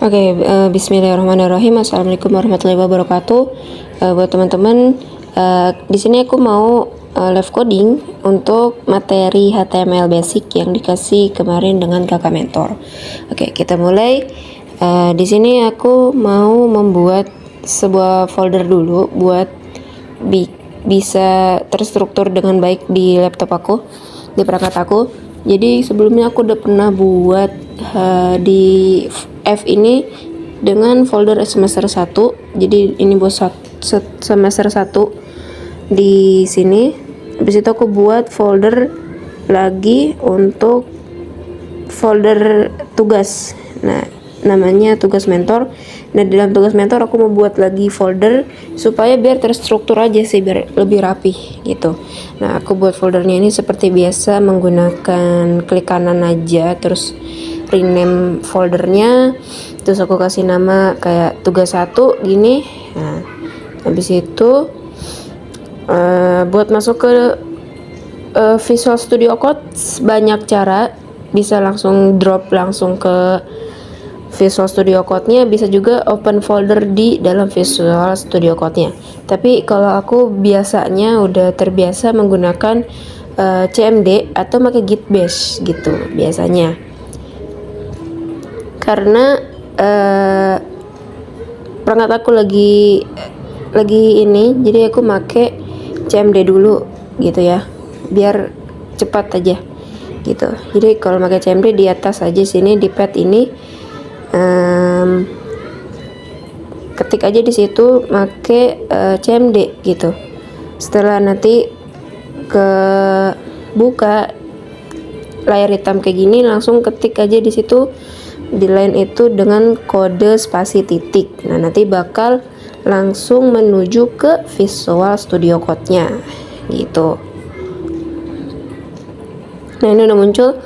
Oke, Bismillahirrahmanirrahim. Assalamualaikum warahmatullahi wabarakatuh. Buat teman-teman, di sini aku mau live coding untuk materi HTML basic yang dikasih kemarin dengan kakak mentor. Oke, kita mulai. Di sini aku mau membuat sebuah folder dulu buat bisa terstruktur dengan baik di laptop aku, di perangkat aku. Jadi sebelumnya aku udah pernah buat di F ini dengan folder semester 1. Jadi ini buat semester 1 di sini. Habis itu aku buat folder lagi untuk folder tugas. Nah, namanya tugas mentor. Nah, di dalam tugas mentor aku mau buat lagi folder supaya biar terstruktur aja sih, biar lebih rapi gitu. Nah, aku buat foldernya ini seperti biasa menggunakan klik kanan aja, terus rename foldernya, terus aku kasih nama kayak tugas 1 gini. Nah, habis itu buat masuk ke Visual Studio Code banyak cara, bisa langsung drop langsung ke Visual Studio Code-nya, bisa juga open folder di dalam Visual Studio Code-nya. Tapi kalau aku biasanya udah terbiasa menggunakan CMD atau pakai Git Bash gitu biasanya. Karena perangkat aku lagi ini, jadi aku make CMD dulu gitu ya, biar cepat aja gitu. Jadi kalau pakai CMD di atas aja sini di pad ini, ketik aja di situ make CMD gitu. Setelah nanti ke buka layar hitam kayak gini, langsung ketik aja di situ di line itu dengan kode spasi titik. Nah, nanti bakal langsung menuju ke Visual Studio Code-nya gitu. Nah, ini udah muncul.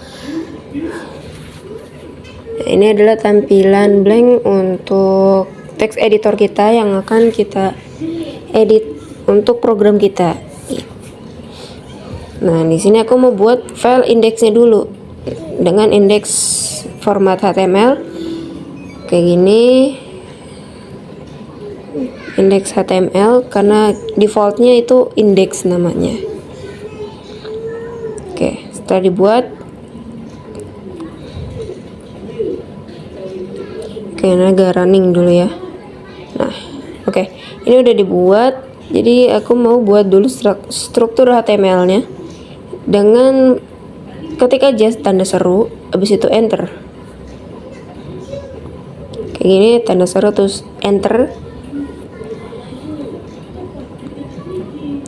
Nah, ini adalah tampilan blank untuk text editor kita yang akan kita edit untuk program kita. Nah, di sini aku mau buat file indeksnya dulu dengan indeks format HTML kayak gini, indeks HTML karena defaultnya itu indeks namanya. Oke, setelah dibuat, oke, ini agak running dulu ya. Nah, oke, ini udah dibuat. Jadi aku mau buat dulu struktur HTML-nya dengan ketik aja tanda seru, habis itu enter. Kayak gini, tanda seru terus enter.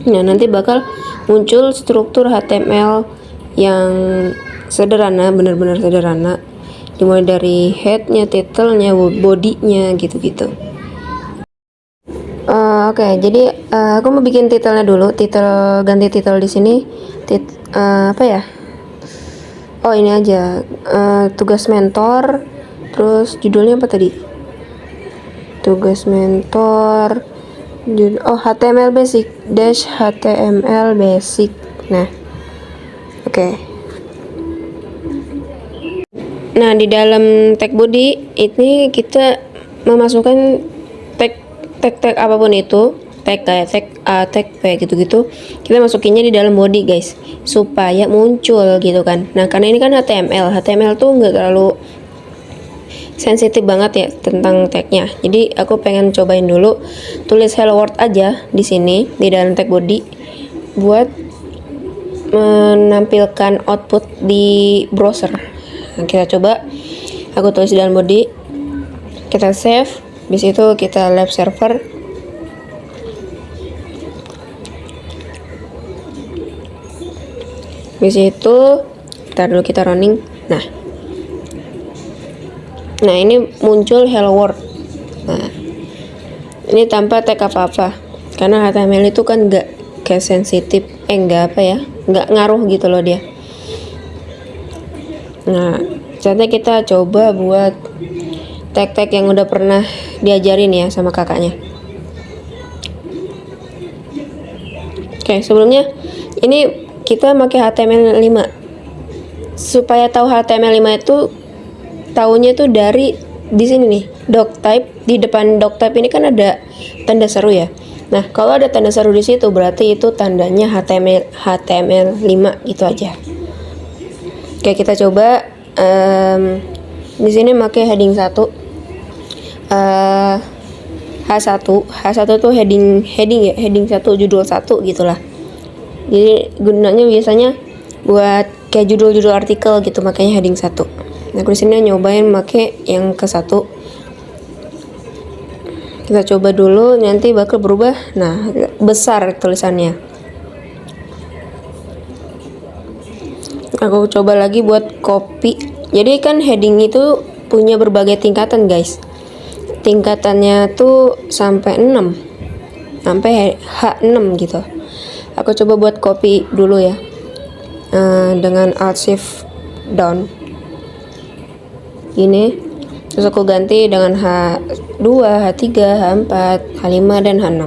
Nah, nanti bakal muncul struktur HTML yang sederhana, benar-benar sederhana, dimulai dari headnya, title-nya, body-nya gitu-gitu. Oke, jadi aku mau bikin title-nya dulu. Ganti title di sini. Apa ya? Oh, ini aja. Tugas mentor. Terus judulnya apa tadi? Tugas mentor. HTML basic dash HTML basic. Nah, oke. Nah, di dalam tag body ini kita memasukkan tag apapun itu, tag kayak tag A, tag B gitu-gitu, kita masukinnya di dalam body guys, supaya muncul gitu kan. Nah, karena ini kan HTML tuh nggak terlalu sensitif banget ya tentang tagnya. Jadi aku pengen cobain dulu tulis hello world aja di sini di dalam tag body buat menampilkan output di browser. Nah, kita coba. Aku tulis di dalam body, kita save. Habis itu kita live server. Habis itu ntar dulu kita running. Nah, ini muncul hello world. Nah, ini tanpa tag apa-apa karena HTML itu kan nggak sensitif, nggak ngaruh gitu loh dia. Nah, saatnya kita coba buat tag-tag yang udah pernah diajarin ya sama kakaknya. Oke, sebelumnya ini kita pakai HTML5. Supaya tahu HTML5 itu tahunya tuh dari di sini nih, doc type, di depan doc type ini kan ada tanda seru ya. Nah, kalau ada tanda seru di situ berarti itu tandanya HTML5 gitu aja. Oke, kita coba di sini pakai heading 1. H1 tuh heading ya, heading 1 judul 1 gitulah. Jadi gunanya biasanya buat kayak judul-judul artikel gitu, makanya heading 1. Nah, aku di sini nyobain pakai yang ke 1. Kita coba dulu, nanti bakal berubah. Nah, besar tulisannya. Aku coba lagi buat copy. Jadi kan heading itu punya berbagai tingkatan, guys. Tingkatannya tuh sampai 6. Sampai H6 gitu. Aku coba buat copy dulu ya. Dengan Alt Shift down. Ini. Terus aku ganti dengan H2, H3, H4, H5 dan H6.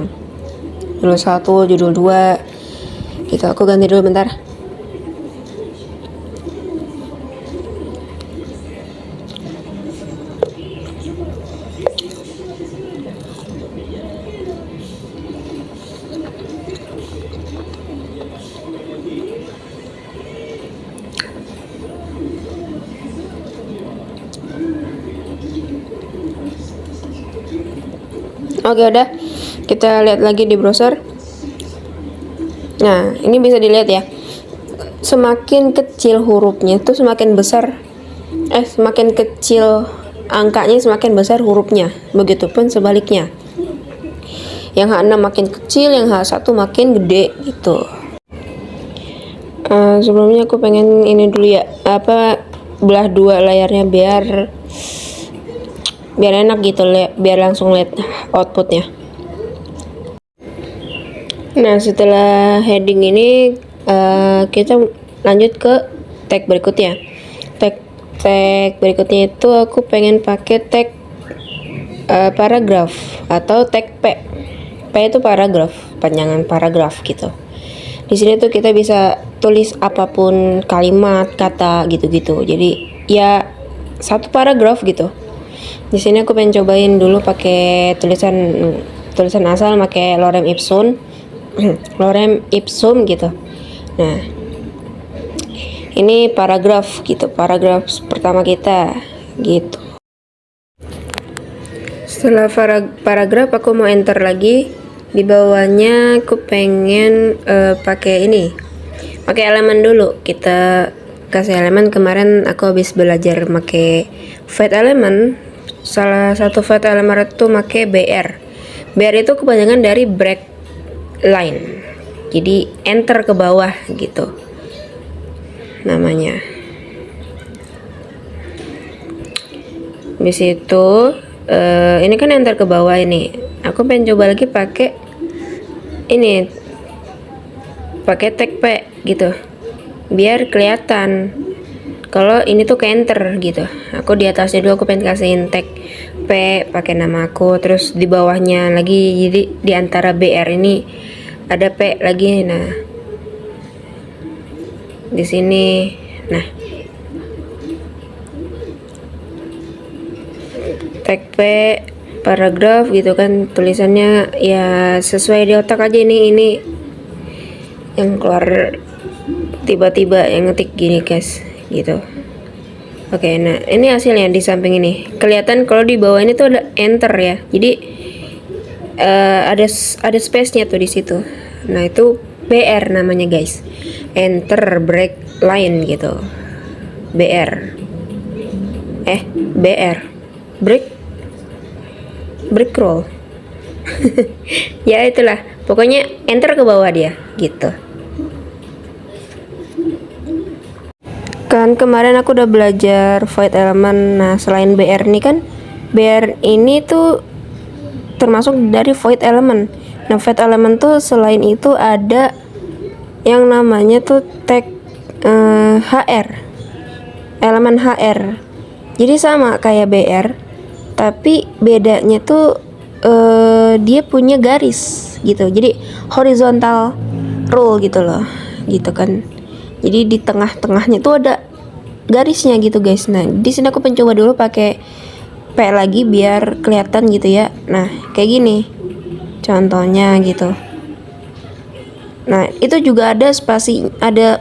Judul 1, judul 2. Gitu, aku ganti dulu bentar. Oke, udah. Kita lihat lagi di browser. Nah, ini bisa dilihat ya. Semakin kecil hurufnya tuh semakin besar. Semakin kecil angkanya semakin besar hurufnya. Begitupun sebaliknya. Yang H6 makin kecil, yang H1 makin gede gitu. Sebelumnya aku pengen ini dulu ya. Belah dua layarnya biar enak gitu, biar langsung lihat outputnya. Nah, setelah heading ini kita lanjut ke tag berikutnya. Tag berikutnya itu aku pengen pakai tag paragraf atau tag P. P itu paragraf, panjangan paragraf gitu. Di sini tuh kita bisa tulis apapun, kalimat, kata gitu-gitu. Jadi ya satu paragraf gitu. Di sini aku pengen cobain dulu pakai tulisan asal, pakai lorem ipsum, lorem ipsum gitu. Nah, ini paragraf gitu, paragraf pertama kita gitu. Setelah paragraf aku mau enter lagi. Di bawahnya aku pengen pakai ini, pakai elemen dulu. Kita kasih elemen. Kemarin aku habis belajar pakai fat element. Salah satu fat element itu pakai BR. BR itu kepanjangan dari break line. Jadi enter ke bawah gitu namanya. Di situ ini kan enter ke bawah ini. Aku pengen coba lagi pakai ini, pakai tag P gitu, biar kelihatan kalau ini tuh ke enter gitu. Aku di atasnya dulu aku pengen kasihin tag P pakai nama aku, terus di bawahnya lagi, jadi di antara BR ini ada P lagi. Nah, di sini, nah, tag P paragraf gitu kan, tulisannya ya sesuai di otak aja. Ini yang keluar tiba-tiba yang ngetik gini guys gitu. Oke, nah ini hasilnya di samping ini kelihatan. Kalau di bawah ini tuh ada enter ya, jadi ada space-nya tuh di situ. Nah, itu BR namanya guys, enter break line gitu. BR break roll. Ya itulah, pokoknya enter ke bawah dia gitu. Kan kemarin aku udah belajar void element. Nah, selain BR nih kan, BR ini tuh termasuk dari void element. Nah, void element tuh selain itu ada yang namanya tuh tag HR, elemen HR. Jadi sama kayak BR, tapi bedanya tuh dia punya garis gitu. Jadi horizontal rule gitu loh, gitu kan. Jadi di tengah-tengahnya tuh ada garisnya gitu guys. Nah, di sini aku mencoba dulu pakai P lagi biar kelihatan gitu ya. Nah kayak gini contohnya gitu. Nah itu juga ada spasi, ada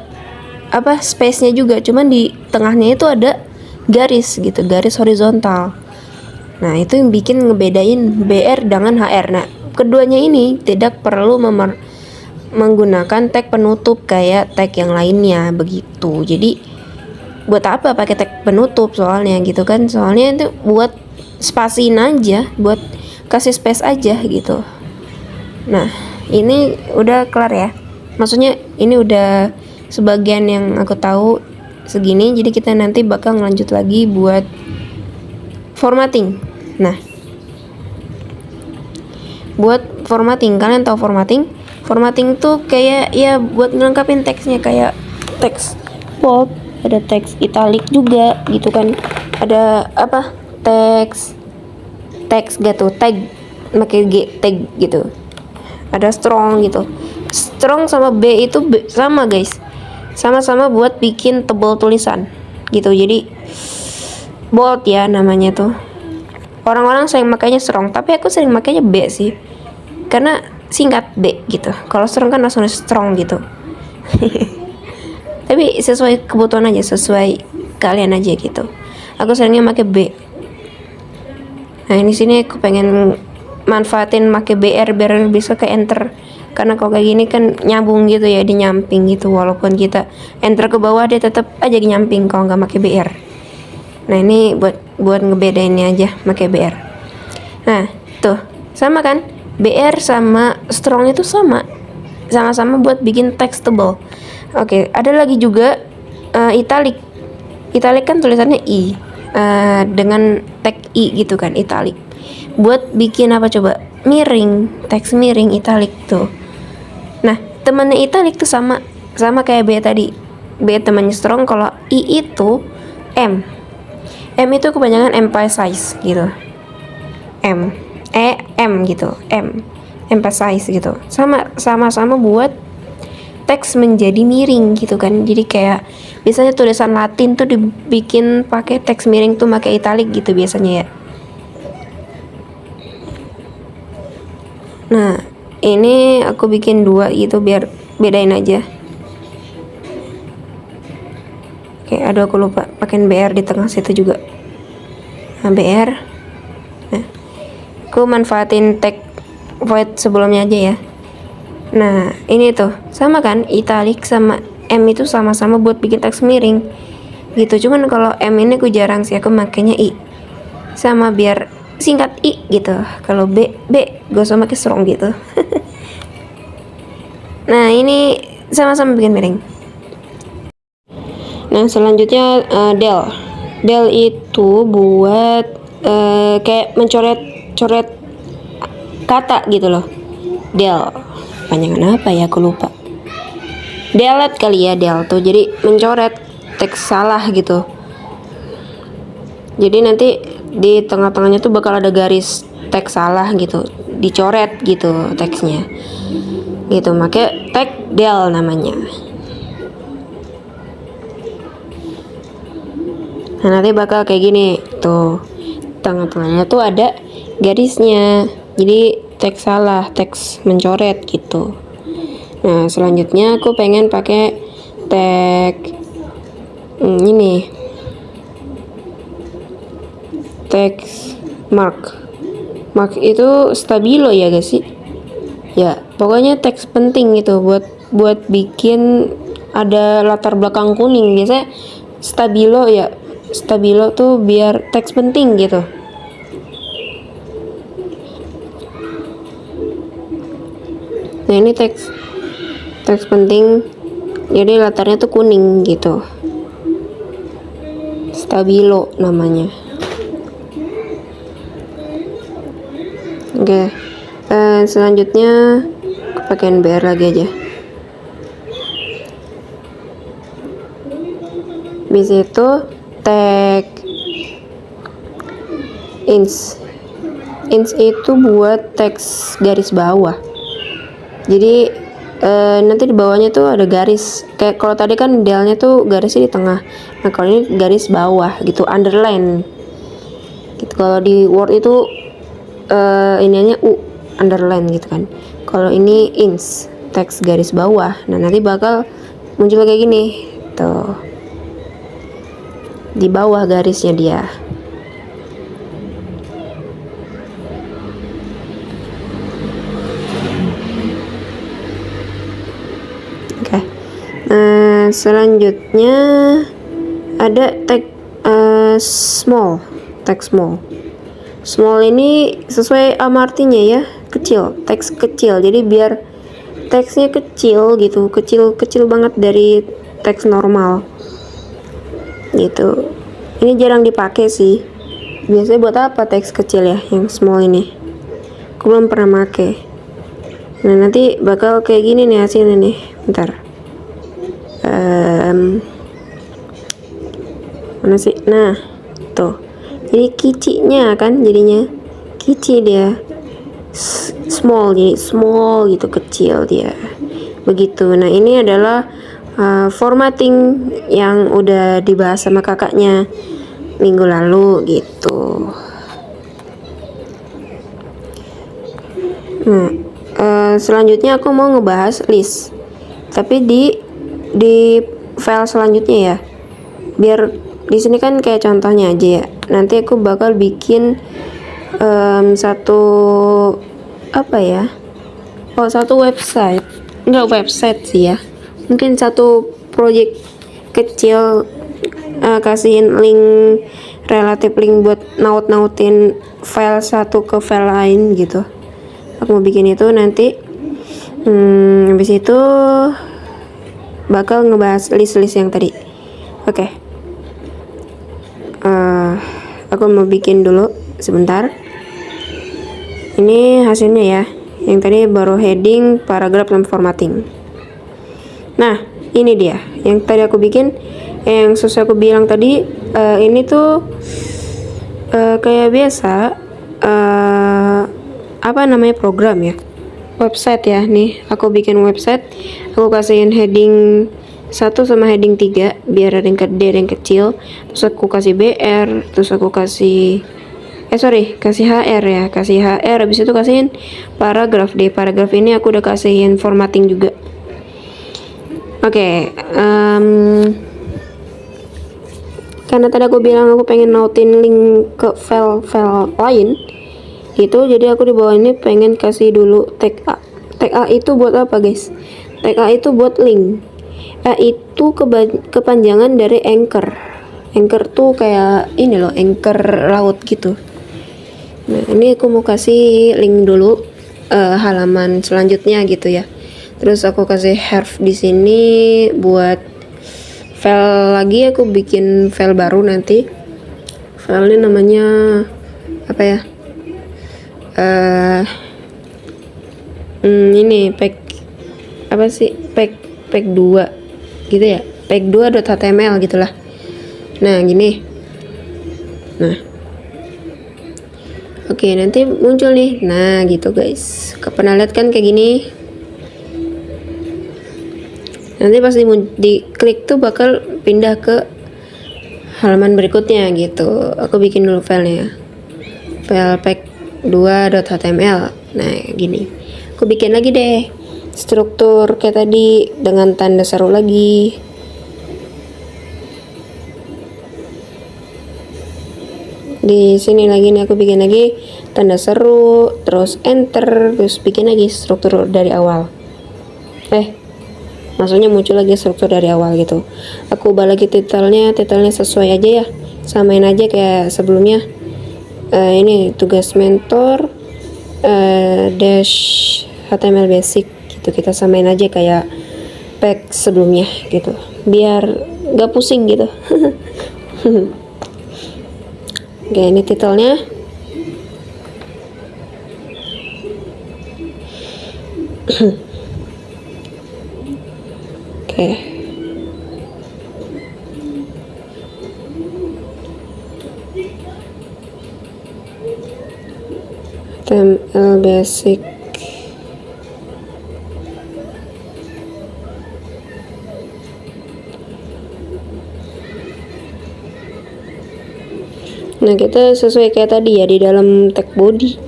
apa space-nya juga, cuman di tengahnya itu ada garis gitu, garis horizontal. Nah itu yang bikin ngebedain BR dengan HR. Nah keduanya ini tidak perlu menggunakan tag penutup kayak tag yang lainnya begitu. Jadi buat apa pakai tag penutup soalnya gitu kan, soalnya itu buat spasiin aja, buat kasih space aja gitu. Nah ini udah kelar ya, maksudnya ini udah sebagian yang aku tahu segini. Jadi kita nanti bakal ngelanjut lagi buat formatting. Nah buat formatting, kalian tahu formatting? Formatting tuh kayak ya buat ngelengkapin teksnya, kayak teks bold, ada teks italic juga gitu kan, ada apa teks gitu, tag pakai G, tag gitu, ada strong gitu. Strong sama B itu sama guys, sama-sama buat bikin tebal tulisan gitu. Jadi bold ya namanya tuh, orang-orang sering makanya strong, tapi aku sering makanya B sih, karena singkat B gitu. Kalau strong kan langsung strong gitu. Tapi sesuai kebutuhan aja, sesuai kalian aja gitu. Aku seringnya pakai B. Nah ini sini aku pengen manfaatin pakai BR biar bisa ke enter, karena kalau kayak gini kan nyambung gitu ya, di nyamping gitu. Walaupun kita enter ke bawah dia tetap aja di nyamping kalau nggak pakai BR. Nah ini buat ngebedainnya aja pakai BR. Nah tuh sama kan, BR sama strong itu sama-sama buat bikin teks tebal. Oke, ada lagi juga italic. Italic kan tulisannya I dengan tag I gitu kan, italic. Buat bikin apa coba? Miring, teks miring, italic tuh. Nah, temannya italic tuh sama kayak B tadi. B temannya strong, kalau I itu M. M itu kebanyakan emphasize gitu. M gitu, emphasize gitu. Sama-sama buat teks menjadi miring gitu kan. Jadi kayak biasanya tulisan Latin tuh dibikin pakai teks miring tuh pakai italic gitu biasanya ya. Nah ini aku bikin 2 gitu biar bedain aja. Oke, aduh aku lupa pakai BR di tengah situ juga. Nah BR, nah aku manfaatin tag void sebelumnya aja ya. Nah ini tuh sama kan, italic sama M itu sama-sama buat bikin teks miring gitu. Cuman kalau M ini aku jarang sih, aku makanya I, sama biar singkat I gitu. Kalau B gak usah pakai strong gitu. Nah ini sama-sama bikin miring. Nah selanjutnya del itu buat kayak mencoret kata gitu loh. Del panjangan apa ya, aku lupa. Delete kali ya, del tuh jadi mencoret teks salah gitu. Jadi nanti di tengah-tengahnya tuh bakal ada garis teks salah gitu, dicoret gitu teksnya gitu, make tag del namanya. Nah nanti bakal kayak gini tuh, tengah-tengahnya tuh ada garisnya, jadi teks salah, teks mencoret gitu. Nah selanjutnya aku pengen pakai tag ini, teks mark itu stabilo ya guys sih ya, pokoknya teks penting gitu buat bikin ada latar belakang kuning. Biasanya stabilo tuh biar teks penting gitu. Nah ini teks penting, jadi latarnya tuh kuning gitu, stabilo namanya. Oke, selanjutnya aku pakein BR lagi aja. Bis itu tag ins itu buat teks garis bawah. Jadi nanti di bawahnya tuh ada garis, kayak kalau tadi kan delnya tuh garisnya di tengah. Nah kalau ini garis bawah gitu, underline gitu. Kalau di Word itu ininya U underline gitu kan. Kalau ini ins teks garis bawah. Nah nanti bakal muncul kayak gini tuh, di bawah garisnya dia. Oke. Nah selanjutnya ada tag small, teks small. Small ini sesuai sama artinya ya, kecil, teks kecil. Jadi biar teksnya kecil gitu, kecil banget dari teks normal gitu. Ini jarang dipakai sih. Biasanya buat apa teks kecil ya, yang small ini? Aku belum pernah make. Nah nanti bakal kayak gini nih hasilnya nih. Bentar. Mana sih? Nah tuh. Jadi kicinya kan jadinya kici dia. Small, jadi small gitu, kecil dia. Begitu. Nah ini adalah formatting yang udah dibahas sama kakaknya minggu lalu gitu. Nah selanjutnya aku mau ngebahas list, tapi di file selanjutnya ya. Biar di sini kan kayak contohnya aja ya. Nanti aku bakal bikin satu apa ya? Oh satu website, nggak website sih ya. Mungkin satu project kecil, kasihin link, relatif link buat nautin file satu ke file lain gitu. Aku mau bikin itu nanti. Habis itu bakal ngebahas list-list yang tadi. Oke. Aku mau bikin dulu sebentar. Ini hasilnya ya. Yang tadi baru heading, paragraf, dan formatting. Nah, ini dia. Yang tadi aku bikin, yang sesuai aku bilang tadi, ini tuh kayak biasa, apa namanya, program ya, website ya. Nih, aku bikin website. Aku kasihin heading 1 sama heading 3 biar ada yang gede, ada yang kecil. Terus aku kasih BR, terus aku kasih kasih HR ya, kasih HR. Habis itu kasihin paragraf. Di paragraf ini aku udah kasihin formatting juga. Oke, karena tadi aku bilang aku pengen nautin link ke file lain gitu, jadi aku di bawah ini pengen kasih dulu tag A. Tag A itu buat apa guys? Tag A itu buat link. A itu kepanjangan dari anchor. Anchor tuh kayak ini loh, anchor laut gitu. Nah ini aku mau kasih link dulu halaman selanjutnya gitu ya. Terus aku kasih herf di sini buat file lagi. Aku bikin file baru nanti. File ini namanya apa ya? Ini pack apa sih? Pack 2 gitu ya. pack2.html gitulah. Nah gini. Nah oke, nanti muncul nih. Nah gitu guys. Pernah lihat kan kayak gini? Nanti pas diklik tuh bakal pindah ke halaman berikutnya gitu. Aku bikin dulu filenya. File pack2.html. Nah gini. Aku bikin lagi deh struktur kayak tadi dengan tanda seru lagi. Di sini lagi nih aku bikin lagi tanda seru, terus enter, terus bikin lagi struktur dari awal. Maksudnya muncul lagi struktur dari awal gitu. Aku ubah lagi titelnya sesuai aja ya, samain aja kayak sebelumnya. Ini tugas mentor dash HTML basic gitu, kita samain aja kayak pack sebelumnya gitu, biar gak pusing gitu. Oke, ini titelnya. Oke. HTML basic. Nah, kita sesuai kayak tadi ya, di dalam tag body.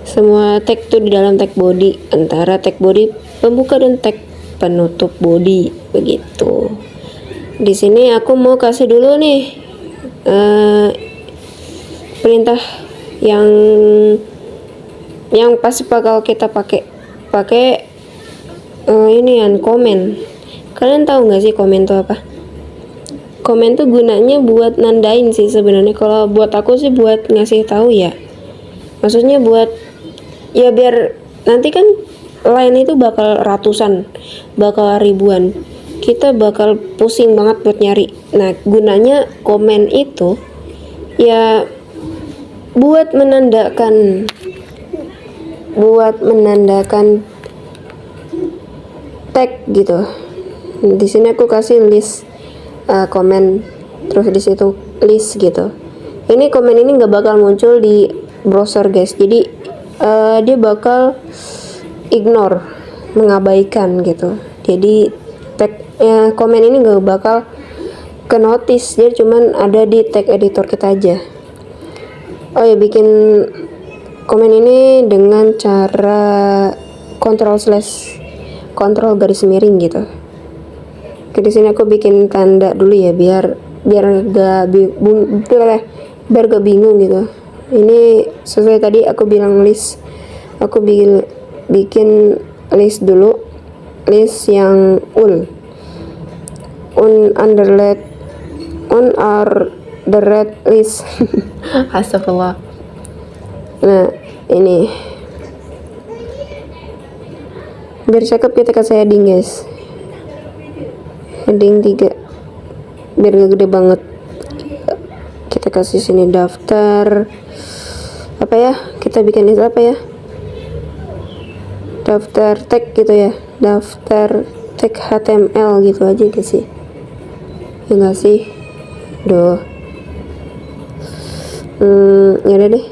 Semua tag tuh di dalam tag body, antara tag body pembuka dan tag penutup body begitu. Di sini aku mau kasih dulu nih perintah yang pasti bakal kita pakai ini kan komen. Kalian tahu nggak sih komen tuh apa? Komen tuh gunanya buat nandain sih sebenarnya. Kalau buat aku sih buat ngasih tahu ya. Maksudnya buat ya biar nanti kan line itu bakal ratusan, bakal ribuan. Kita bakal pusing banget buat nyari. Nah, gunanya komen itu ya buat menandakan tag gitu. Di sini aku kasih list komen, terus di situ list gitu. Ini komen ini nggak bakal muncul di browser guys, jadi dia bakal ignore, mengabaikan gitu. Jadi tag komen ini nggak bakal ke notice, dia cuman ada di tag editor kita aja. Oh ya, bikin komen ini dengan cara kontrol garis miring gitu. Oke, di sini aku bikin tanda dulu ya, biar gak bingung gitu. Ini sesuai tadi aku bilang list. Aku bikin list dulu, list yang under the red list. Astagfirullah. Nah, ini biar cakep kita kasih heading guys, heading 3 biar gak gede banget. Kita kasih sini daftar apa ya, kita bikin list apa ya, daftar tag gitu ya, daftar tag HTML gitu aja gak sih, ya gak sih? Ya udah deh,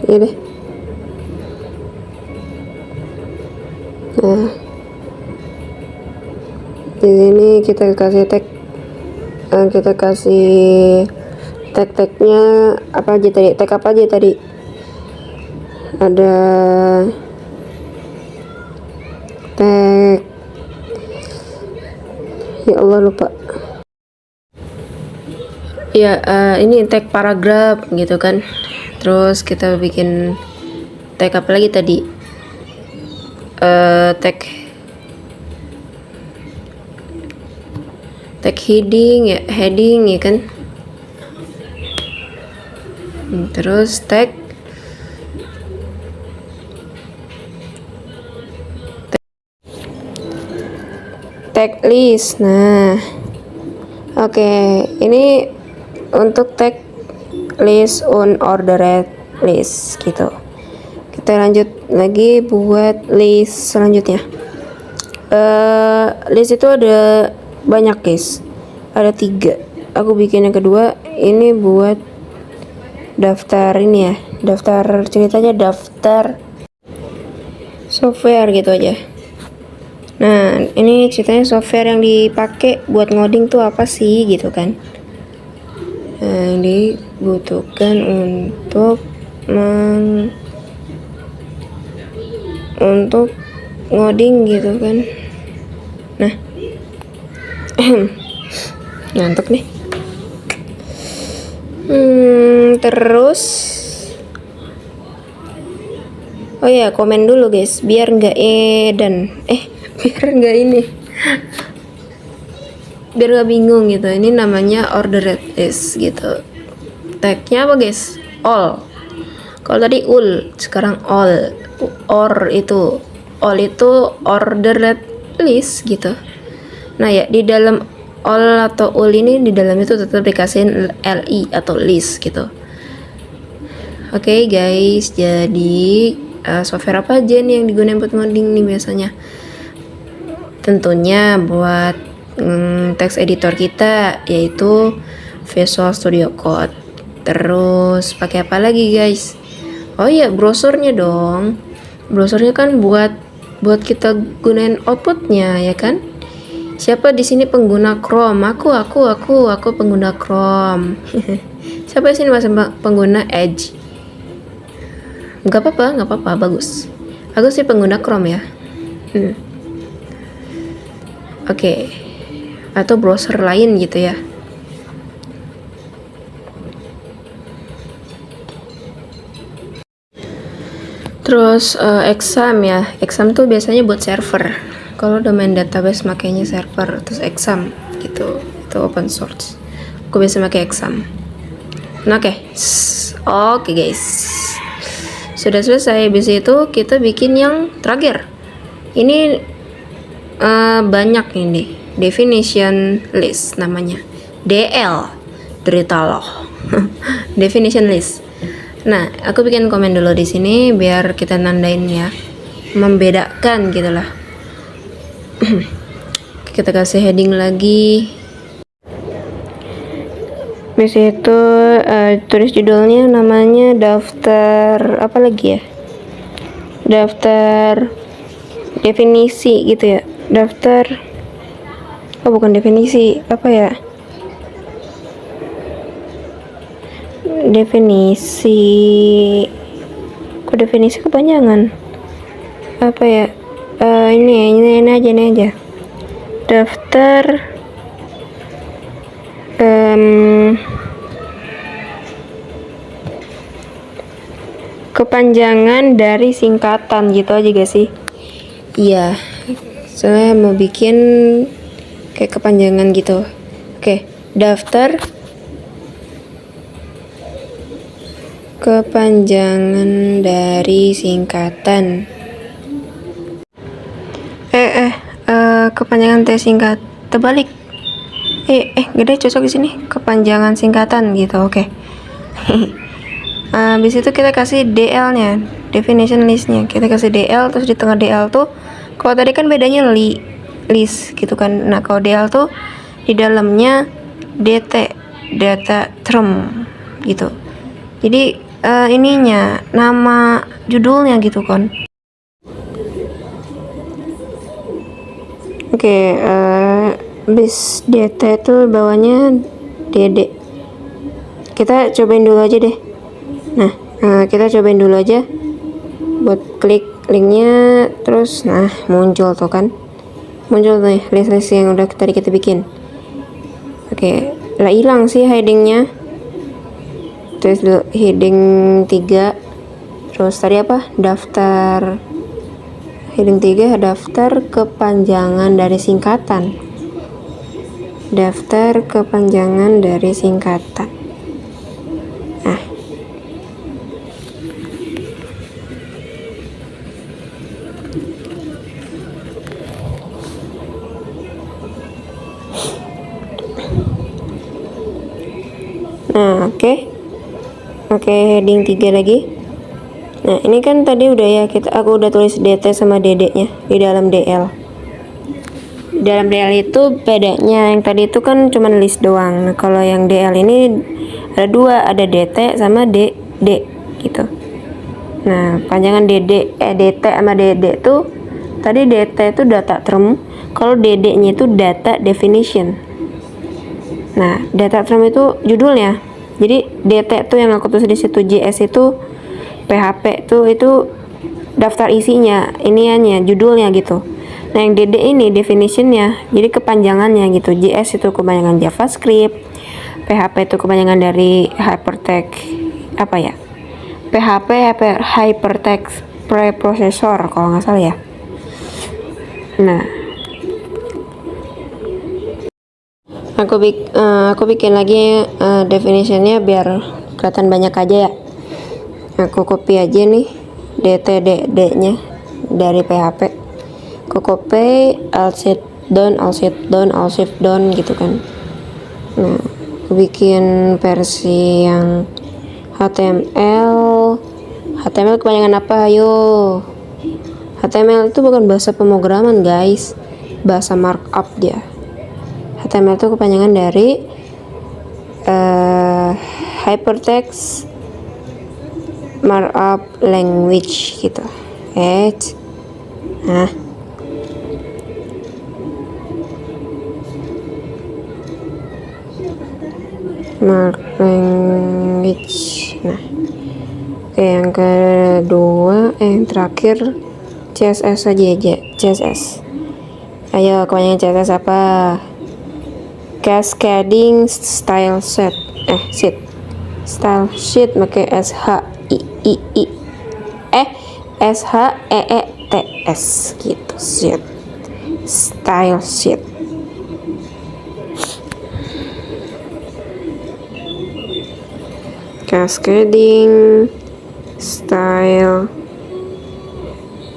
ya deh. Nah, di sini kita kasih tag, kita kasih tag-tagnya apa aja tadi, tag apa aja tadi, ada tag, ya Allah lupa ya, ini tag paragraf gitu kan. Terus kita bikin tag apa lagi tadi, tag heading ya kan. Terus tag list. Nah, oke, ini untuk tag list unordered list gitu. Kita lanjut lagi buat list selanjutnya. List itu ada banyak guys, ada 3. Aku bikin yang kedua ini buat daftar ini ya, daftar ceritanya daftar software gitu aja. Nah, ini ceritanya software yang dipakai buat ngoding tuh apa sih gitu kan. Nah, dibutuhkan untuk ngoding gitu kan. Nah, ngantuk nih. Terus oh ya, komen dulu guys biar nggak biar nggak ini, biar nggak bingung gitu. Ini namanya ordered list gitu. Tagnya apa guys? All. Kalau tadi sekarang all. All itu ordered list gitu. Nah ya, di dalam all atau ini di dalam itu tetap dikasihin li atau list gitu. Oke guys, jadi software apa aja nih yang digunakan buat ngoding nih biasanya? Tentunya buat text editor kita yaitu Visual Studio Code. Terus pakai apa lagi guys? Oh iya, browsernya dong. Browsernya kan buat kita gunain outputnya ya kan. Siapa di sini pengguna Chrome? Aku pengguna Chrome. Siapa di sini masih pengguna Edge? Gak apa-apa, bagus. Aku sih pengguna Chrome ya. Oke. Atau browser lain gitu ya. Terus exam ya. Exam tuh biasanya buat server. Kalau domain database makanya server, terus exam gitu. Itu open source. Aku biasa pakai exam. Nah, oke guys. Sudah selesai. Habis itu kita bikin yang terakhir. Ini banyak ini. Definition list namanya. DL. Derita loh. Definition list. Nah, aku bikin komen dulu di sini biar kita nandain ya. Membedakan gitu lah. Kita kasih heading lagi. Di situ tulis judulnya namanya daftar apa lagi ya? Daftar definisi gitu ya. Daftar bukan definisi, apa ya? Definisi. Kok definisi kepanjangan? Apa ya? Ini aja. Daftar kepanjangan dari singkatan gitu aja gak sih? Iya, soalnya mau bikin kayak kepanjangan gitu. Oke, daftar kepanjangan dari singkatan. Kepanjangan dari singkat terbalik. Gede cocok di sini. Kepanjangan singkatan gitu. Oke. Habis itu kita kasih DL-nya, definition list-nya. Kita kasih DL, terus di tengah DL tuh, kalau tadi kan bedanya list gitu kan. Nah, kalau DL tuh di dalamnya DT, data term gitu. Jadi ininya nama judulnya gitu kan. Oke, bis DT itu bawahnya DD. Kita cobain dulu aja deh. Nah, kita cobain dulu aja buat klik linknya, terus nah muncul tuh kan, muncul nih list-list yang udah tadi kita bikin. Oke, lah hilang sih headingnya. Terus dulu heading 3, terus tadi apa, daftar. Heading 3 daftar kepanjangan dari singkatan. Daftar kepanjangan dari singkatan. Nah, oke, heading 3 lagi. Nah, ini kan tadi udah ya, aku udah tulis DT sama DD-nya di dalam DL. Di dalam DL itu bedanya, yang tadi itu kan cuma list doang. Nah, kalau yang DL ini ada dua, ada DT sama DD gitu. Nah, panjangan DT sama DD itu, tadi DT itu data term, kalau DD-nya itu data definition. Nah, data term itu judulnya. Jadi DT itu yang aku tulis di situ, JS itu PHP itu daftar isinya, iniannya, judulnya gitu. Nah, yang DD ini definitionnya, jadi kepanjangannya gitu. JS itu kepanjangan JavaScript, PHP itu kepanjangan dari hypertext apa ya? PHP hypertext preprocessor kalau nggak salah ya. Nah, aku bikin lagi definitionnya biar kelihatan banyak aja ya. Aku copy aja nih DTDD nya dari PHP. Aku copy alt shift down gitu kan. Nah, aku bikin versi yang HTML kepanjangan apa? Ayo, HTML itu bukan bahasa pemrograman guys, bahasa markup dia. HTML itu kepanjangan dari hypertext markup language gitu. Nah, Mark language. Nah, oke, yang kedua, yang terakhir CSS aja. CSS. Ayo, kebanyakan CSS apa? Cascading style sheet. Style sheet pakai SHEETS gitu. Sheet. Style sheet. Cascading style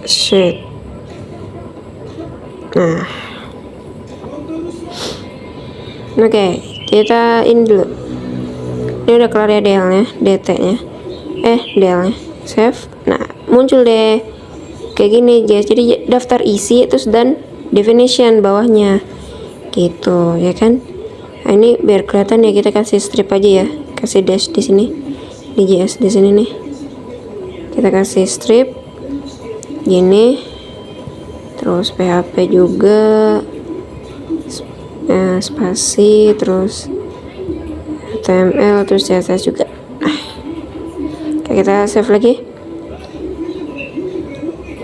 sheet. Nah, oke, kita ini dulu. Ini udah kelar ya DL-nya, DT-nya, DL-nya, save. Nah, muncul deh kayak gini guys. Jadi daftar isi terus dan definition bawahnya, gitu ya kan? Nah, ini biar kelihatan ya, kita kasih strip aja ya, kasih dash di sini, di JS di sini nih. Kita kasih strip gini, terus PHP juga, spasi, terus HTML, terus CSS juga. Kita save lagi.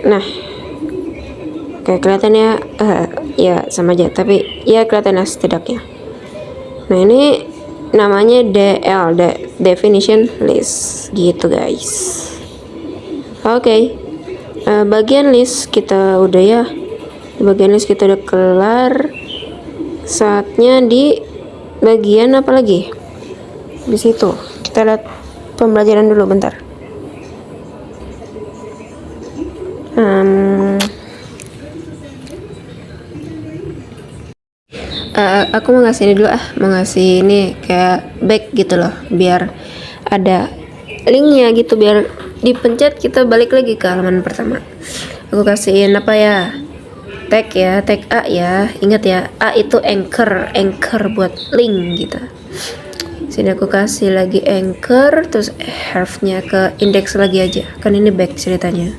Nah, kayak kelihatan ya, ya sama aja, tapi ya kelihatan ya setidaknya. Nah, ini namanya DL, definition list, gitu guys. Oke. Bagian list kita udah ya. Bagian list kita udah kelar. Saatnya di bagian apa lagi? Di situ. Kita lihat pembelajaran dulu bentar. Aku mau ngasih ini dulu mau ngasih ini kayak back gitu loh, biar ada linknya gitu, biar dipencet kita balik lagi ke halaman pertama. Aku kasihin apa ya, tag ya, tag A ya, ingat ya, A itu anchor buat link gitu. Sini aku kasih lagi anchor, terus harfnya ke index lagi aja, kan ini back ceritanya.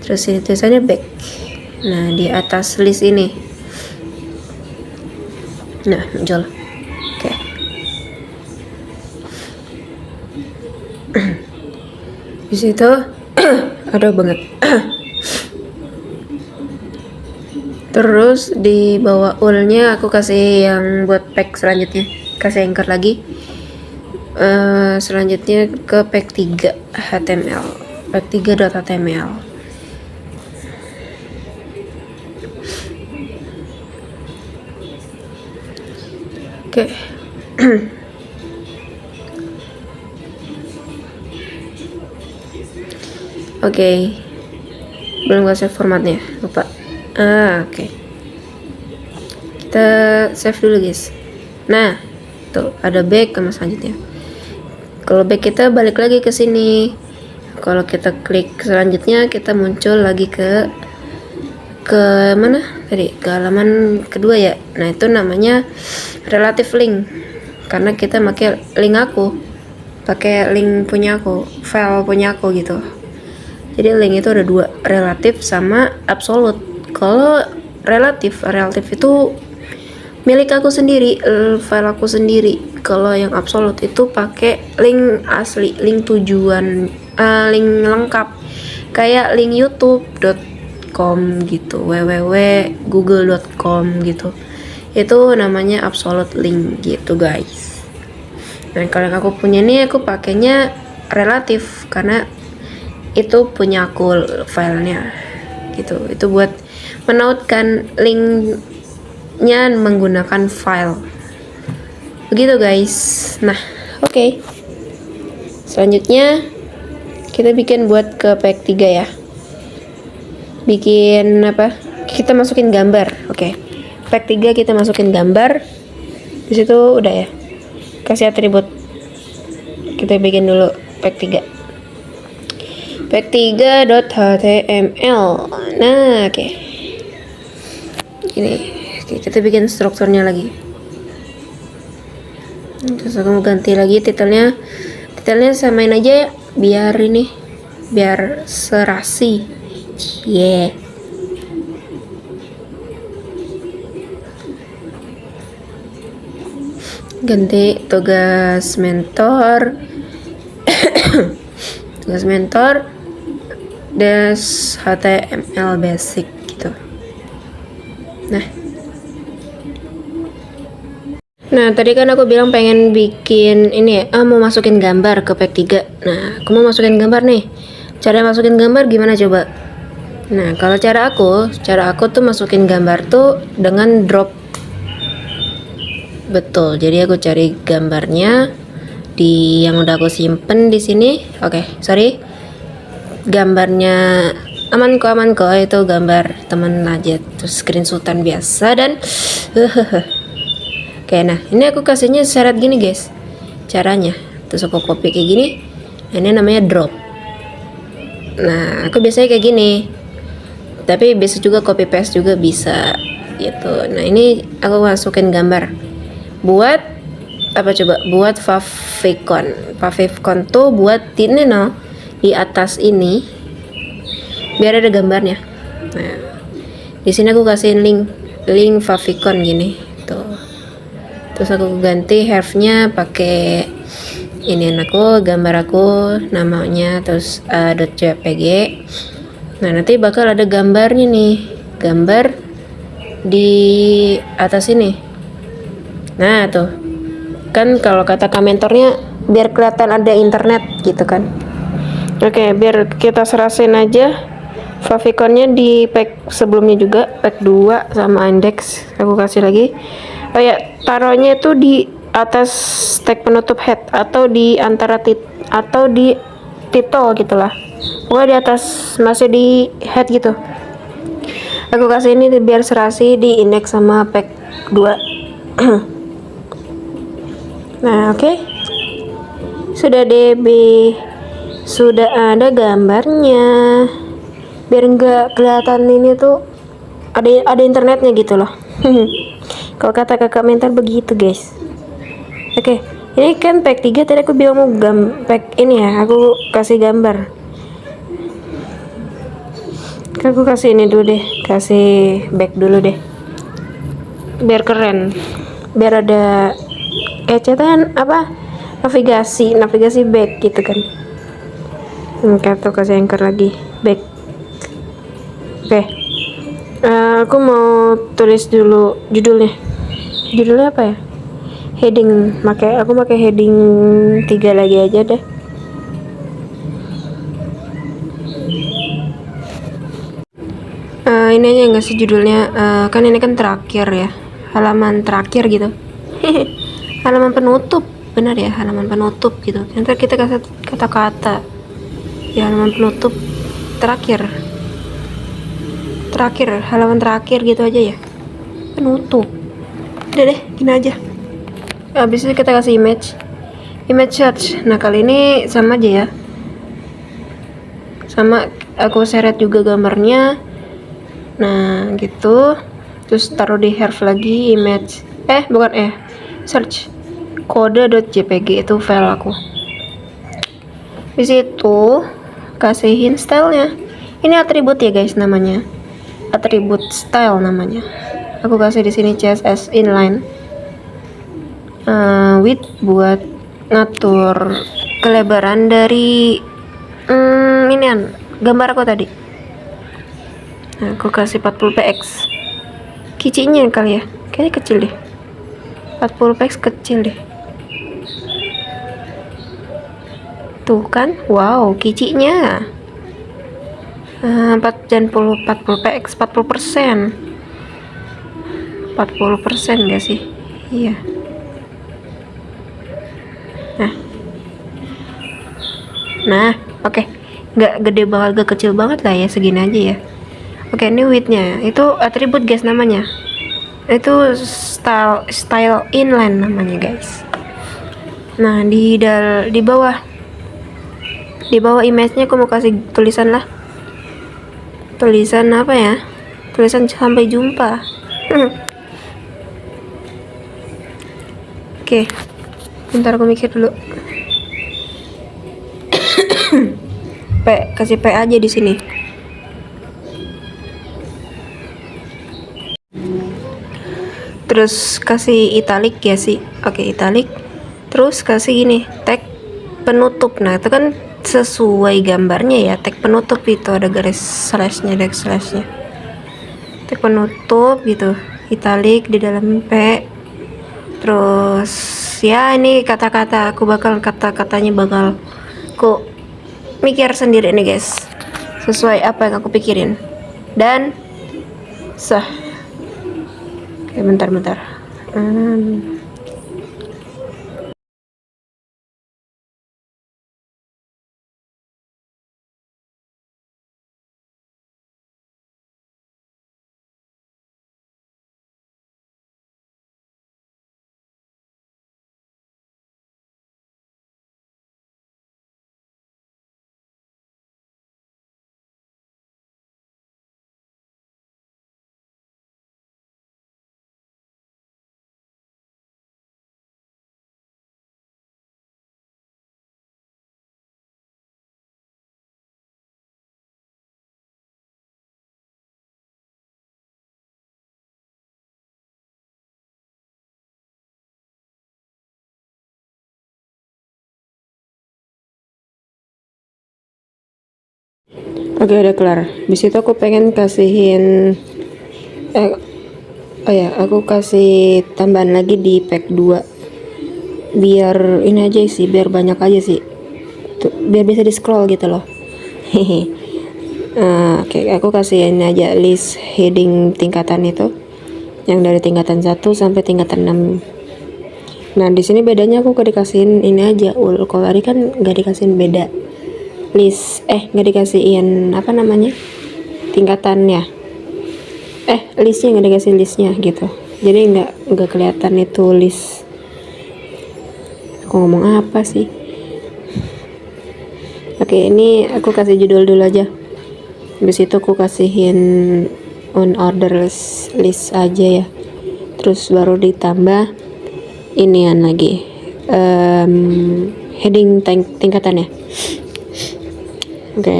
Terus ini tulisannya back. Nah, di atas list ini, nah muncul. Oke. Di situ ada banget. Terus di bawah ul-nya aku kasih yang buat pack selanjutnya, kasih anchor lagi. Selanjutnya ke pack 3 HTML, pack 3.html. Oke. Oke. Belum gue save formatnya, lupa. Oke. Kita save dulu guys. Nah, tuh ada back sama selanjutnya. Kalau back kita balik lagi ke sini. Kalau kita klik selanjutnya, kita muncul lagi ke mana tadi, ke halaman kedua ya. Nah, itu namanya relative link, karena kita pakai link aku, pakai link punya aku, file punya aku gitu. Jadi link itu ada dua, relatif sama absolute. Kalau relatif itu milik aku sendiri, file aku sendiri. Kalau yang absolute itu pakai link asli, link tujuan, link lengkap, kayak link youtube.com gitu, www.google.com gitu. Itu namanya absolute link gitu guys. Nah, kalau yang aku punya nih, aku pakainya relatif karena itu punya aku filenya gitu. Itu buat menautkan linknya menggunakan file begitu guys. Nah, oke. Selanjutnya kita bikin buat ke pack 3 ya. Bikin apa? Kita masukin gambar. Oke. Pack 3 kita masukin gambar. Di situ udah ya. Kasih atribut. Kita bikin dulu pack 3. Pack 3.html. Nah, oke. Ini. Oke, kita bikin strukturnya lagi. Terus aku mau ganti lagi titelnya. Titelnya samain aja ya, biar ini, biar serasi. Yeah. ganti tugas mentor. Tugas mentor des HTML basic gitu. Nah, tadi kan aku bilang pengen bikin ini ya, mau masukin gambar ke Pack 3. Nah, aku mau masukin gambar nih. Cara masukin gambar gimana coba? Nah, kalau cara aku tuh masukin gambar tuh dengan drop. Betul. Jadi aku cari gambarnya di yang udah aku simpen di sini. Oke, sorry. Gambarnya aman kok itu gambar temen aja, terus screenshotan biasa dan Oke, nah ini aku kasihnya syarat gini guys caranya, terus aku copy kayak gini. Nah, ini namanya drop. Nah, aku biasanya kayak gini, tapi bisa juga copy paste juga bisa gitu. Nah, ini aku masukin gambar buat apa coba, buat favicon tuh buat ini di atas ini biar ada gambarnya. Nah, di sini aku kasihin link favicon gini tuh. Terus aku ganti have-nya pakai ini aku gambar aku namanya, terus .jpg. Nah, nanti bakal ada gambarnya nih, gambar di atas ini. Nah, tuh kan kalau kata komentarnya biar kelihatan ada internet gitu kan. Oke, biar kita serasin aja favicon-nya di pack sebelumnya juga, pack 2 sama index aku kasih lagi. Oh ya, taruhnya itu di atas tag penutup head atau di antara atau di title gitulah. Pokoknya di atas, masih di head gitu. Aku kasih ini biar serasi di index sama pack 2. Nah, oke. Sudah DB, sudah ada gambarnya. Biar nggak kelihatan ini tuh ada internetnya gitu loh. Kalau kata kakak mentor begitu guys. Oke, ini kan pack 3 tadi aku bilang mau pack ini ya, aku kasih gambar. Aku kasih ini dulu deh, kasih back dulu deh, biar keren, biar ada ecetan apa, navigasi back gitu kan. Atau kasih anchor lagi back. Oke. Aku mau tulis dulu judulnya apa ya, heading, aku pakai heading 3 lagi aja deh. Ini aja nggak sih judulnya, kan ini kan terakhir ya, halaman terakhir gitu. Halaman penutup, benar ya, halaman penutup gitu. Nanti kita kasih kata-kata ya, halaman penutup terakhir, halaman terakhir gitu aja ya, penutup. Udah deh, gini aja. Habis itu kita kasih image search. Nah, kali ini sama aja ya, sama aku seret juga gambarnya. Nah, gitu. Terus taruh di have lagi image search kode.jpg, itu file aku. Di situ kasihin stylenya. Ini atribut ya guys, namanya atribut style namanya. Aku kasih di sini CSS inline width buat ngatur kelebaran dari inian gambar aku tadi. Nah, aku kasih 40px. Kicinya kali ya, kayaknya kecil deh. 40px kecil deh. Tuh kan, wow, kicinya 40px 40%. 40% gak sih? Iya. Nah, oke. Nggak gede banget, gak kecil banget lah ya, segini aja ya. Oke, ini width-nya itu atribut guys namanya. Itu style inline namanya guys. Nah, di bawah image-nya aku mau kasih tulisan lah. Tulisan apa ya? Tulisan sampai jumpa. Oke. Bentar aku mikir dulu. Kasih P aja di sini. terus kasih italic ya sih, oke italic, terus kasih gini tag penutup. Nah itu kan sesuai gambarnya ya, tag penutup itu ada garis slashnya, tag penutup gitu, italic di dalam P. Terus ya ini kata-katanya bakal aku mikir sendiri nih guys, sesuai apa yang aku pikirin dan sah. Oke, bentar. Oke, udah kelar. Di situ aku pengen kasihin aku kasih tambahan lagi di pack 2. Biar ini aja sih, biar banyak aja sih. Tuh, biar bisa di-scroll gitu loh. Hehe. Oke, aku kasih ini aja list heading tingkatan itu. Yang dari tingkatan 1 sampai tingkatan 6. Nah, di sini bedanya aku dikasihin ini aja. Kalau tadi kan nggak dikasihin beda list, nggak dikasihin apa namanya tingkatannya, listnya nggak dikasih listnya gitu, jadi nggak kelihatan itu list. Aku ngomong apa sih? Oke, ini aku kasih judul dulu aja, habis itu aku kasihin on order list aja ya, terus baru ditambah inian lagi heading tingkatannya. Oke,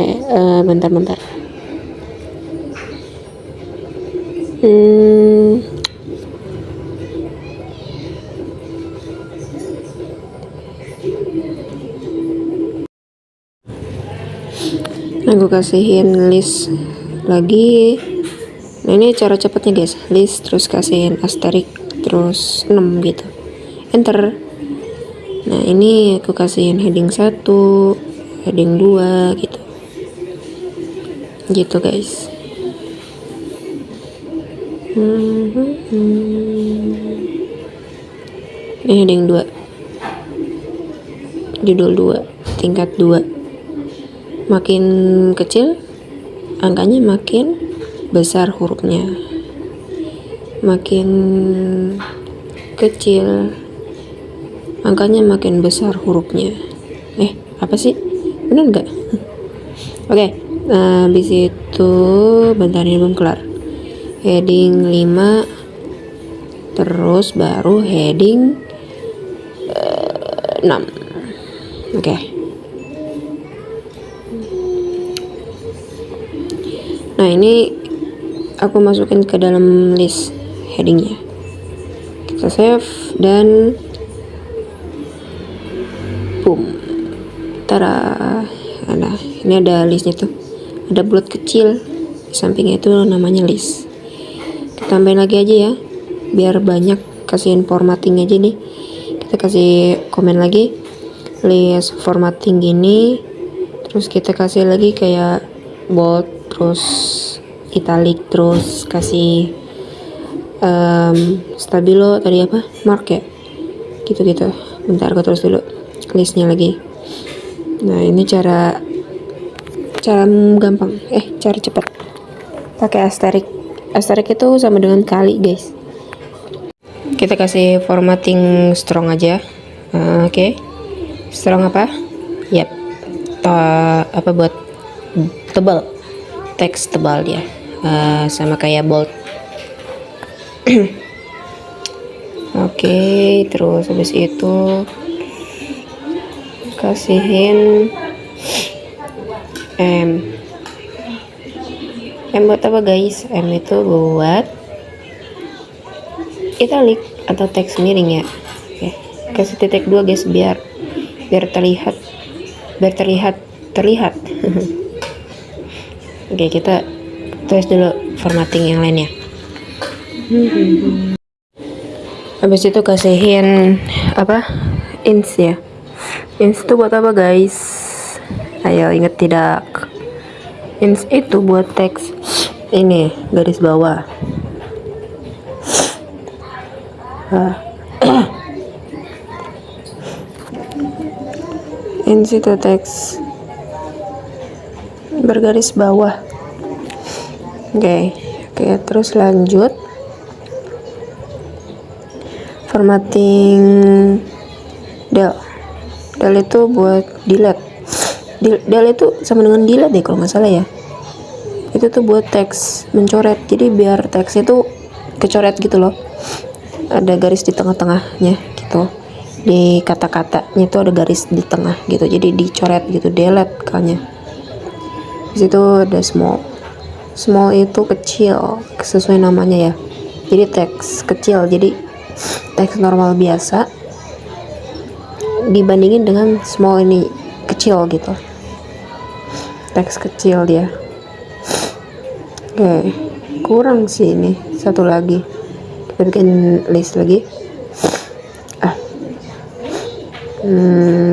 bentar. Aku kasihin list lagi. Nah, ini cara cepatnya guys, list terus kasihin asterisk terus 6 gitu, enter. Nah, ini aku kasihin heading 1, heading 2 gitu guys. Ini heading 2, judul 2, tingkat 2. Makin kecil angkanya makin besar hurufnya, makin kecil angkanya makin besar hurufnya. Apa sih, bener nggak? Oke, habis itu bentar, ini belum kelar. Heading 5 terus baru heading 6. Oke. Nah, ini aku masukin ke dalam list headingnya, kita save dan boom, tara. Nah, ini ada listnya tuh, ada bulat kecil di sampingnya itu namanya list. Kita tambahin lagi aja ya biar banyak, kasihin formatting aja nih, kita kasih komen lagi list formatting gini, terus kita kasih lagi kayak bold, terus italic, terus kasih stabilo tadi apa, mark ya, gitu. Bentar, aku terus dulu listnya lagi. Nah, ini cara gampang, cara cepat pakai asterisk itu sama dengan kali guys. Kita kasih formatting strong aja. Oke. Strong apa? Yap. Apa buat tebal, teks tebal dia, sama kayak bold. Oke, terus habis itu kasihin M buat apa guys? M itu buat italic atau teks miring ya. Oke, kasih titik 2 guys, biar terlihat terlihat. Oke, kita tulis dulu formatting yang lainnya. Habis itu kasihin ins ya. Ins itu buat apa guys? Ayo inget tidak? Ins itu buat teks ini garis bawah. Ins itu teks bergaris bawah. Oke, terus lanjut formatting del itu buat delete. Del itu sama dengan delete deh kalau nggak salah ya. Itu tuh buat teks mencoret, jadi biar teks itu kecoret gitu loh, ada garis di tengah-tengahnya gitu, di kata-katanya itu ada garis di tengah gitu, jadi dicoret gitu, delete kayaknya. Di situ ada small itu kecil sesuai namanya ya, jadi teks kecil, jadi teks normal biasa dibandingin dengan small ini kecil gitu, teks kecil dia. Oke, kurang sih ini satu lagi, kita bikin list lagi.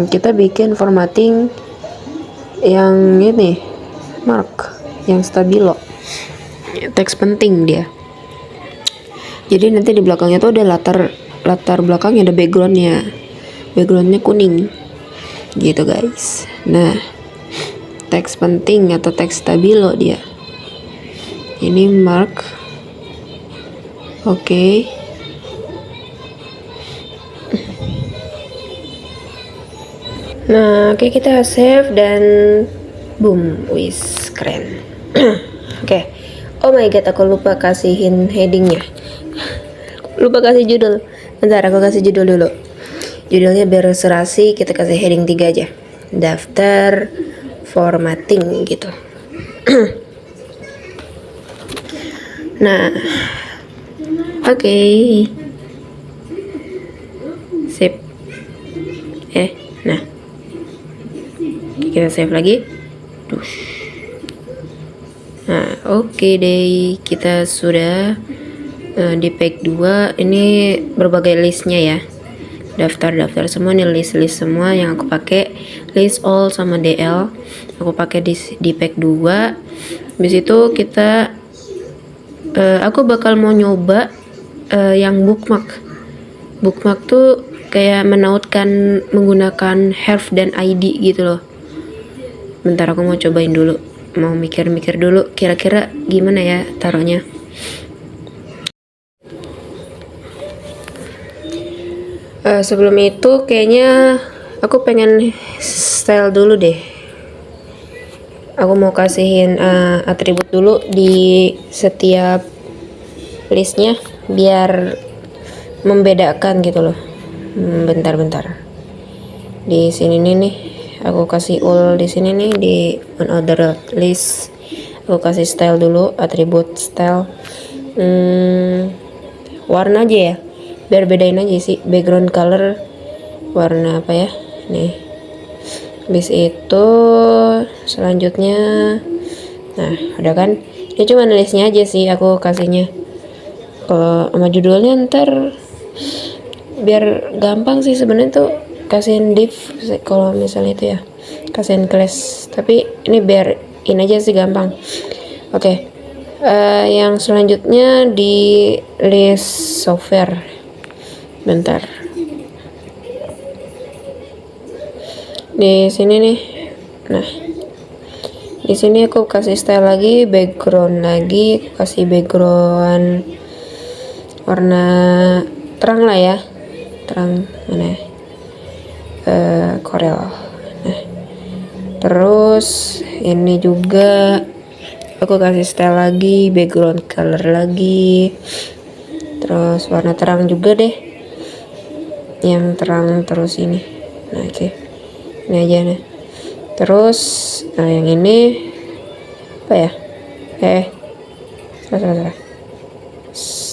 Kita bikin formatting yang ini, mark yang stabilo, teks penting dia. Jadi nanti di belakangnya tuh ada latar belakangnya, ada backgroundnya kuning gitu guys. Nah, teks penting atau teks stabilo dia. Ini mark. Oke. Nah, oke, kita save dan boom, wis keren. Oke. Oh my god, aku lupa kasihin headingnya. Lupa kasih judul. Bentar, aku kasih judul dulu. Judulnya biar serasi, kita kasih heading 3 aja. Daftar formatting gitu. Nah, oke. Sip. Nah, kita save lagi. Nah, oke deh, kita sudah di page 2. Ini berbagai listnya ya, daftar semua nih, list semua yang aku pakai, list all sama DL aku pakai di page 2. Habis itu kita aku bakal mau nyoba yang bookmark tuh kayak menautkan menggunakan Herf dan ID gitu loh. Bentar, aku mau cobain dulu, mau mikir-mikir dulu kira-kira gimana ya taruhnya. Sebelum itu kayaknya aku pengen style dulu deh. Aku mau kasihin atribut dulu di setiap listnya biar membedakan gitu loh. Bentar. Di sini nih, aku kasih all di sini nih di unordered list. Aku kasih style dulu, atribut style. Warna aja ya, biar bedain aja sih. Background color warna apa ya? Nih. Habis itu selanjutnya, nah ada kan, ini cuma listnya aja sih aku kasihnya. Sama judulnya ntar biar gampang sih sebenarnya tuh kasihin div kalau misalnya itu ya, kasihin class, tapi ini biar ini aja sih gampang. Oke. Yang selanjutnya di list software. Bentar. Di sini nih. Nah, di sini aku kasih style lagi, background lagi, aku kasih background warna terang lah ya, terang mana? Corel. Nah, terus ini juga aku kasih style lagi, background color lagi, terus warna terang juga deh, yang terang terus ini. Nah, oke. Ini aja nih. Terus yang ini apa ya? Salah.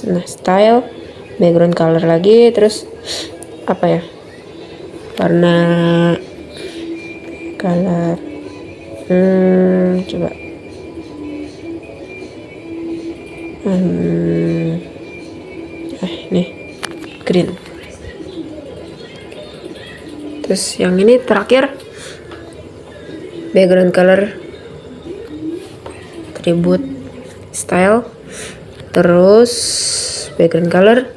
Nah, style background color lagi, terus apa ya, warna color, coba nih green. Terus yang ini terakhir background color, atribut style, terus background color,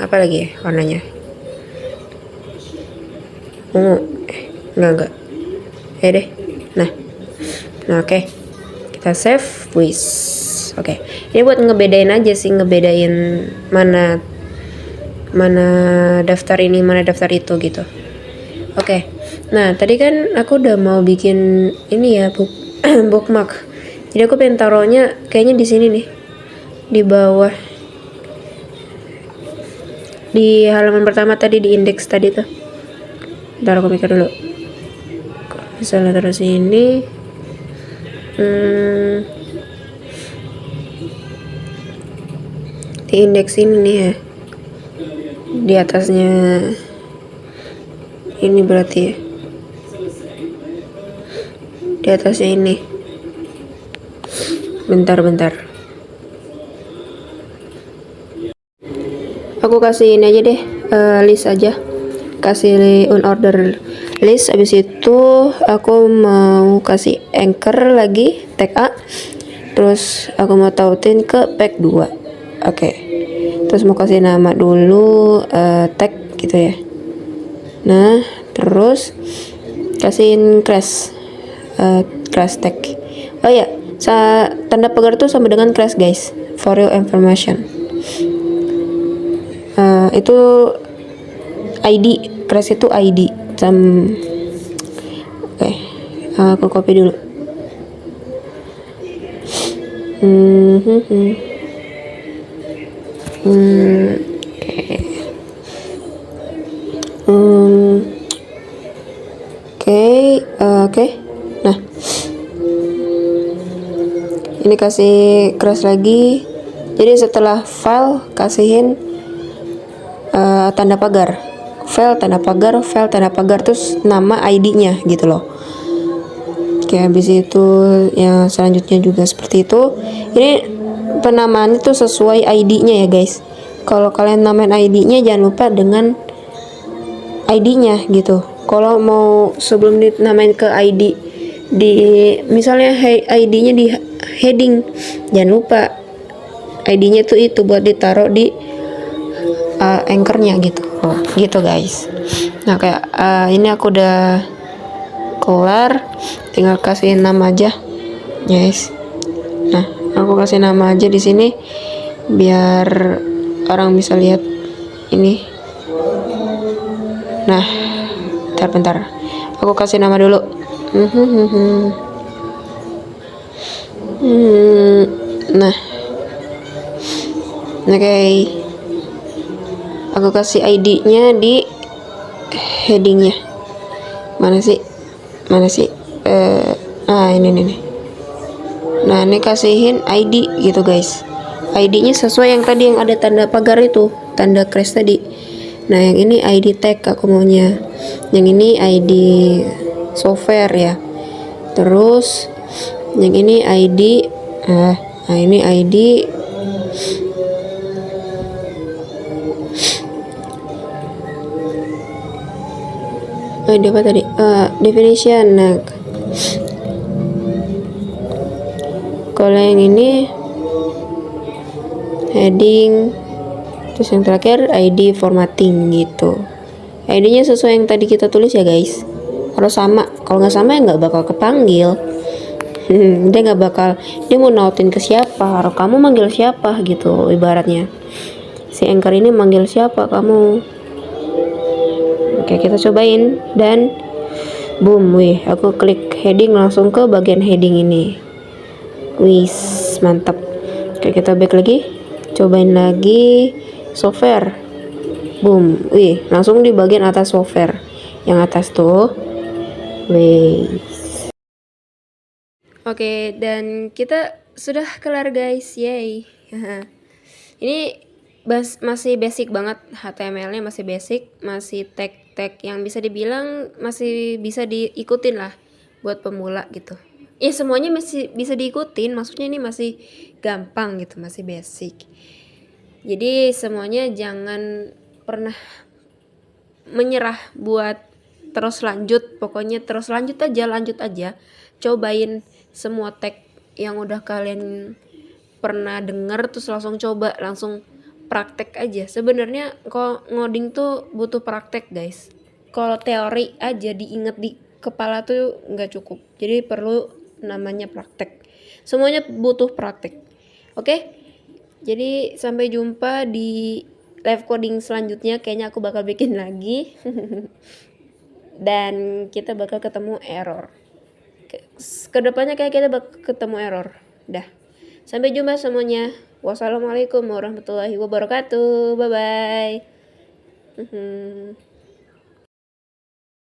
apa lagi ya warnanya, ungu, enggak deh. Nah oke. Kita save. Oke. Ini buat ngebedain aja sih, ngebedain mana daftar ini, mana daftar itu gitu. Oke. Nah, tadi kan aku udah mau bikin ini ya, bookmark. Jadi aku pengen taruhnya kayaknya di sini nih. Di bawah. Di halaman pertama tadi, di indeks tadi tuh. Ntar aku mikir dulu. Misalnya taruh sini. Di indeks ini nih ya, di atasnya ini berarti ya, di atasnya ini. Bentar aku kasih ini aja deh, list aja, kasih unorder list. Abis itu aku mau kasih anchor lagi, tag A, terus aku mau tautin ke pack 2. Oke. Terus mau kasih nama dulu, tag gitu ya. Nah, terus kasihin crash tag. Oh ya, tanda pagar tuh sama dengan crash guys, for your information. Itu ID, crash itu ID. Oke, aku copy dulu. Oke. Nah, ini kasih crash lagi. Jadi setelah file kasihin tanda pagar, file tanda pagar, terus nama ID-nya gitu loh. Oke, habis itu yang selanjutnya juga seperti itu. Ini penamaan itu sesuai ID-nya ya guys. Kalau kalian namain ID-nya jangan lupa dengan ID-nya gitu. Kalau mau sebelum dinamain ke ID, di misalnya ID-nya di heading, jangan lupa ID-nya tuh itu buat ditaruh di anchor-nya gitu. Gitu guys. Nah, kayak ini aku udah kelar, tinggal kasih nama aja guys. Nah, aku kasih nama aja di sini biar orang bisa lihat ini. Nah, bentar, aku kasih nama dulu. Nah, oke. Aku kasih ID-nya di headingnya. Mana sih? Ini nih. Nah, ini kasihin ID gitu guys. ID-nya sesuai yang tadi yang ada tanda pagar itu, tanda crash tadi. Nah, yang ini ID tag aku maunya. Yang ini ID software ya. Terus yang ini ID ini ID ID apa tadi? Definition. Nah, kalau yang ini heading, terus yang terakhir ID formatting gitu. ID-nya sesuai yang tadi kita tulis ya guys, harus sama. Kalau nggak sama ya nggak bakal kepanggil. Dia mau nautin ke siapa, kamu manggil siapa gitu, ibaratnya si anchor ini manggil siapa kamu. Oke, kita cobain dan boom, aku klik heading langsung ke bagian heading ini. Mantap. Oke, kita back lagi, cobain lagi software. Boom, langsung di bagian atas software yang atas tuh. Oke, dan kita sudah kelar guys, yay. Ini masih basic banget, HTML-nya masih basic, masih tag-tag yang bisa dibilang masih bisa diikutin lah buat pemula gitu. Ya semuanya masih bisa diikutin, maksudnya ini masih gampang gitu, masih basic. Jadi semuanya jangan pernah menyerah buat terus lanjut, pokoknya terus lanjut aja. Cobain semua tag yang udah kalian pernah denger, terus langsung coba, langsung praktek aja. Sebenarnya kalau ngoding tuh butuh praktek guys. Kalau teori aja diinget di kepala tuh nggak cukup. Jadi perlu namanya praktek. Semuanya butuh praktek. Oke? Jadi sampai jumpa di live coding selanjutnya. Kayaknya aku bakal bikin lagi. Dan kita bakal ketemu error. Kedepannya kayak kita bakal ketemu error. Dah. Sampai jumpa semuanya. Wassalamualaikum warahmatullahi wabarakatuh. Bye bye.